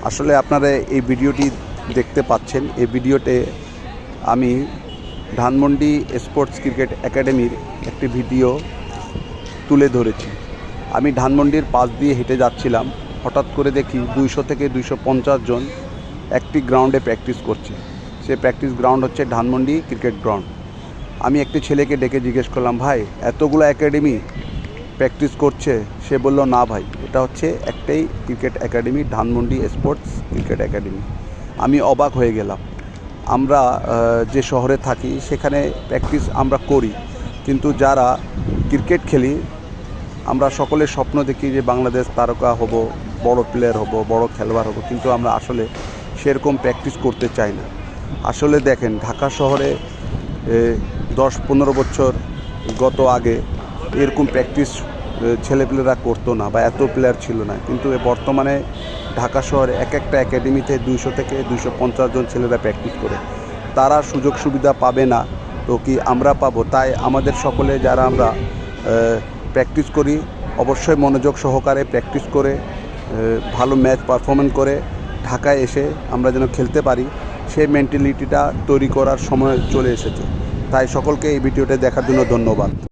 আসলে আপনারা এই ভিডিওটি দেখতে পাচ্ছেন। এই ভিডিওতে আমি ধানমন্ডি স্পোর্টস ক্রিকেট একাডেমির একটি ভিডিও তুলে ধরেছি। আমি ধানমন্ডির পাশ দিয়ে হেঁটে যাচ্ছিলাম, হঠাৎ করে দেখি 200 থেকে 250 জন একটি গ্রাউন্ডে প্র্যাকটিস করছে। সে প্র্যাকটিস গ্রাউন্ড হচ্ছে ধানমন্ডি ক্রিকেট গ্রাউন্ড। আমি একটি ছেলেকে ডেকে জিজ্ঞেস করলাম, ভাই এতগুলো একাডেমি প্র্যাকটিস করছে? সে বলল, না ভাই, এটা হচ্ছে একটাই cricket academy, Dhanmondi sports cricket academy. আমি অবাক হয়ে গেলাম। আমরা যে শহরে থাকি সেখানে প্র্যাকটিস আমরা করি, কিন্তু যারা ক্রিকেট খেলি আমরা সকলে স্বপ্ন দেখি যে বাংলাদেশ তারকা হব, বড় প্লেয়ার হব, বড় খেলোয়াড় হব, কিন্তু আমরা আসলে সেরকম প্র্যাকটিস করতে চাই না। আসলে দেখেন, ঢাকা শহরে 10-15 বছর গত আগে এরকম প্র্যাকটিস ছেলেপেলেরা করতো না, বা এত প্লেয়ার ছিল না। কিন্তু বর্তমানে ঢাকা শহরে এক একটা একাডেমিতে 200 থেকে 250 জন ছেলেরা প্র্যাকটিস করে। তারা সুযোগ সুবিধা পাবে না তো কি আমরা পাবো? তাই আমাদের সকলে যারা আমরা প্র্যাকটিস করি, অবশ্যই মনোযোগ সহকারে প্র্যাকটিস করে ভালো ম্যাচ পারফরমেন্স করে ঢাকায় এসে আমরা যেন খেলতে পারি, সেই মেন্টালিটিটা তৈরি করার সময় চলে এসেছে। তাই সকলকে এই ভিডিওটা দেখার জন্য ধন্যবাদ।